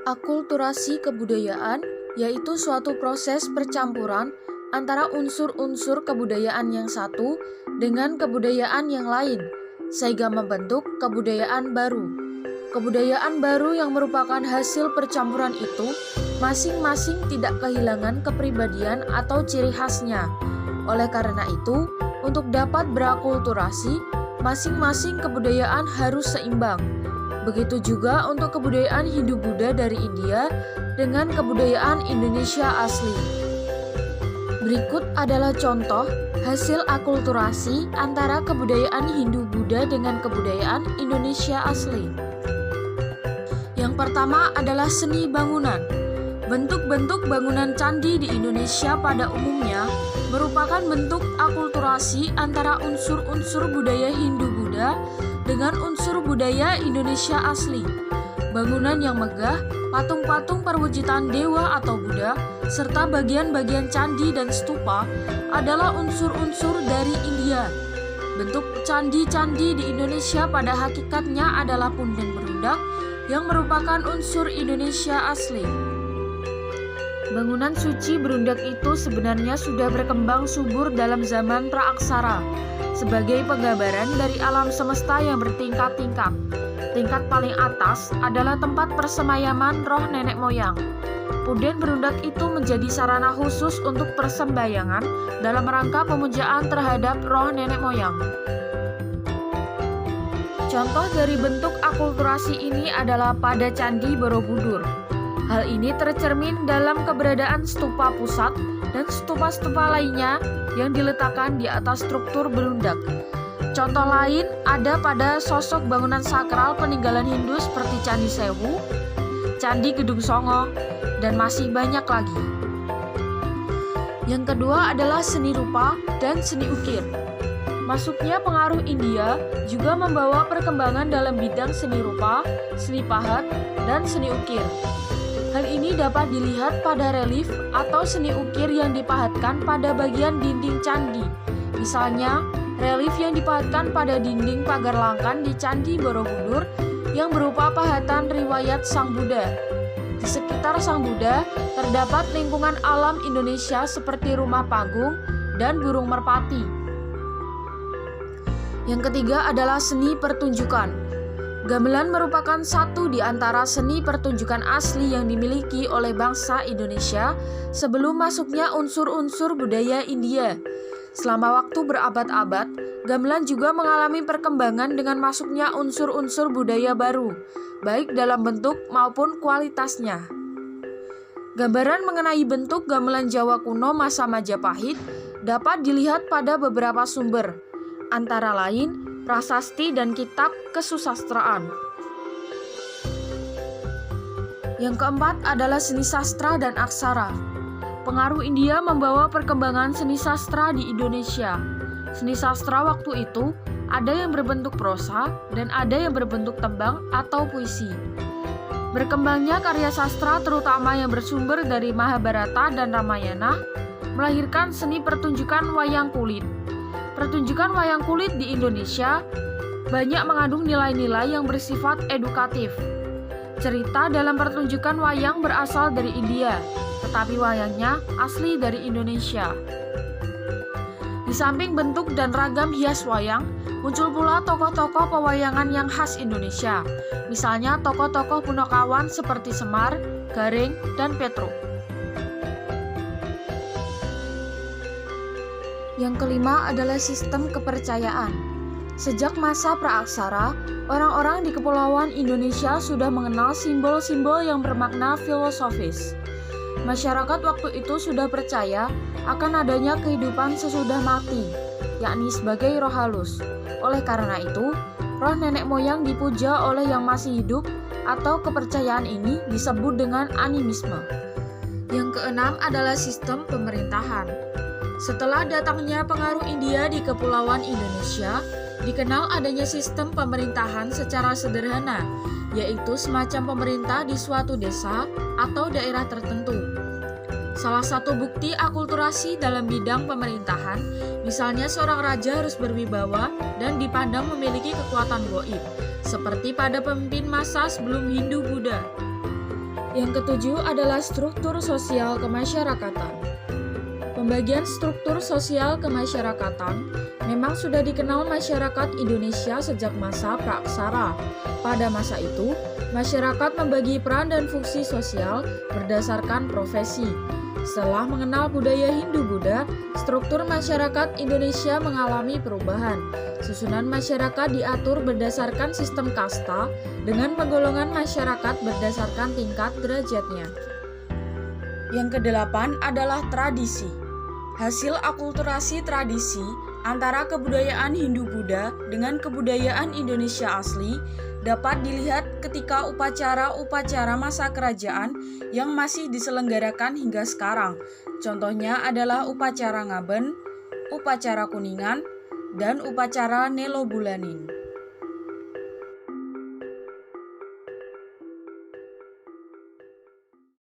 Akulturasi kebudayaan yaitu suatu proses percampuran antara unsur-unsur kebudayaan yang satu dengan kebudayaan yang lain, sehingga membentuk kebudayaan baru. Kebudayaan baru yang merupakan hasil percampuran itu masing-masing tidak kehilangan kepribadian atau ciri khasnya. Oleh karena itu, untuk dapat berakulturasi, masing-masing kebudayaan harus seimbang. Begitu juga untuk kebudayaan Hindu-Buddha dari India dengan kebudayaan Indonesia asli. Berikut adalah contoh hasil akulturasi antara kebudayaan Hindu-Buddha dengan kebudayaan Indonesia asli. Yang pertama adalah seni bangunan. Bentuk-bentuk bangunan candi di Indonesia pada umumnya merupakan bentuk akulturasi antara unsur-unsur budaya Hindu-Buddha dengan unsur budaya Indonesia asli. Bangunan yang megah, patung-patung perwujudan dewa atau Buddha, serta bagian-bagian candi dan stupa adalah unsur-unsur dari India. Bentuk candi-candi di Indonesia pada hakikatnya adalah punden berundak yang merupakan unsur Indonesia asli. Bangunan suci berundak itu sebenarnya sudah berkembang subur dalam zaman praaksara sebagai penggambaran dari alam semesta yang bertingkat-tingkat. Tingkat paling atas adalah tempat persemayaman roh nenek moyang. Punden berundak itu menjadi sarana khusus untuk persembahyangan dalam rangka pemujaan terhadap roh nenek moyang. Contoh dari bentuk akulturasi ini adalah pada Candi Borobudur. Hal ini tercermin dalam keberadaan stupa pusat dan stupa-stupa lainnya yang diletakkan di atas struktur berundak. Contoh lain ada pada sosok bangunan sakral peninggalan Hindu seperti Candi Sewu, Candi Gedung Songo, dan masih banyak lagi. Yang kedua adalah seni rupa dan seni ukir. Masuknya pengaruh India juga membawa perkembangan dalam bidang seni rupa, seni pahat, dan seni ukir. Hal ini dapat dilihat pada relief atau seni ukir yang dipahatkan pada bagian dinding candi. Misalnya, relief yang dipahatkan pada dinding pagar langkan di Candi Borobudur yang berupa pahatan riwayat Sang Buddha. Di sekitar Sang Buddha terdapat lingkungan alam Indonesia seperti rumah panggung dan burung merpati. Yang ketiga adalah seni pertunjukan. Gamelan merupakan satu di antara seni pertunjukan asli yang dimiliki oleh bangsa Indonesia sebelum masuknya unsur-unsur budaya India. Selama waktu berabad-abad, gamelan juga mengalami perkembangan dengan masuknya unsur-unsur budaya baru, baik dalam bentuk maupun kualitasnya. Gambaran mengenai bentuk gamelan Jawa kuno masa Majapahit dapat dilihat pada beberapa sumber, antara lain prasasti dan kitab kesusastraan. Yang keempat adalah seni sastra dan aksara. Pengaruh India membawa perkembangan seni sastra di Indonesia. Seni sastra waktu itu ada yang berbentuk prosa dan ada yang berbentuk tembang atau puisi. Berkembangnya karya sastra terutama yang bersumber dari Mahabharata dan Ramayana melahirkan seni pertunjukan wayang kulit. Pertunjukan wayang kulit di Indonesia banyak mengandung nilai-nilai yang bersifat edukatif. Cerita dalam pertunjukan wayang berasal dari India, tetapi wayangnya asli dari Indonesia. Di samping bentuk dan ragam hias wayang, muncul pula tokoh-tokoh pewayangan yang khas Indonesia. Misalnya tokoh-tokoh Punokawan seperti Semar, Gareng, dan Petruk. Yang kelima adalah sistem kepercayaan. Sejak masa praaksara, orang-orang di Kepulauan Indonesia sudah mengenal simbol-simbol yang bermakna filosofis. Masyarakat waktu itu sudah percaya akan adanya kehidupan sesudah mati, yakni sebagai roh halus. Oleh karena itu, roh nenek moyang dipuja oleh yang masih hidup atau kepercayaan ini disebut dengan animisme. Yang keenam adalah sistem pemerintahan. Setelah datangnya pengaruh India di Kepulauan Indonesia, dikenal adanya sistem pemerintahan secara sederhana, yaitu semacam pemerintah di suatu desa atau daerah tertentu. Salah satu bukti akulturasi dalam bidang pemerintahan, misalnya seorang raja harus berwibawa dan dipandang memiliki kekuatan gaib, seperti pada pemimpin masa sebelum Hindu-Buddha. Yang ketujuh adalah struktur sosial kemasyarakatan. Pembagian struktur sosial kemasyarakatan memang sudah dikenal masyarakat Indonesia sejak masa praaksara. Pada masa itu, masyarakat membagi peran dan fungsi sosial berdasarkan profesi. Setelah mengenal budaya Hindu-Buddha, struktur masyarakat Indonesia mengalami perubahan. Susunan masyarakat diatur berdasarkan sistem kasta dengan penggolongan masyarakat berdasarkan tingkat derajatnya. Yang kedelapan adalah tradisi. Hasil akulturasi tradisi antara kebudayaan Hindu-Buddha dengan kebudayaan Indonesia asli dapat dilihat ketika upacara-upacara masa kerajaan yang masih diselenggarakan hingga sekarang. Contohnya adalah upacara Ngaben, upacara Kuningan, dan upacara Nelobulanin.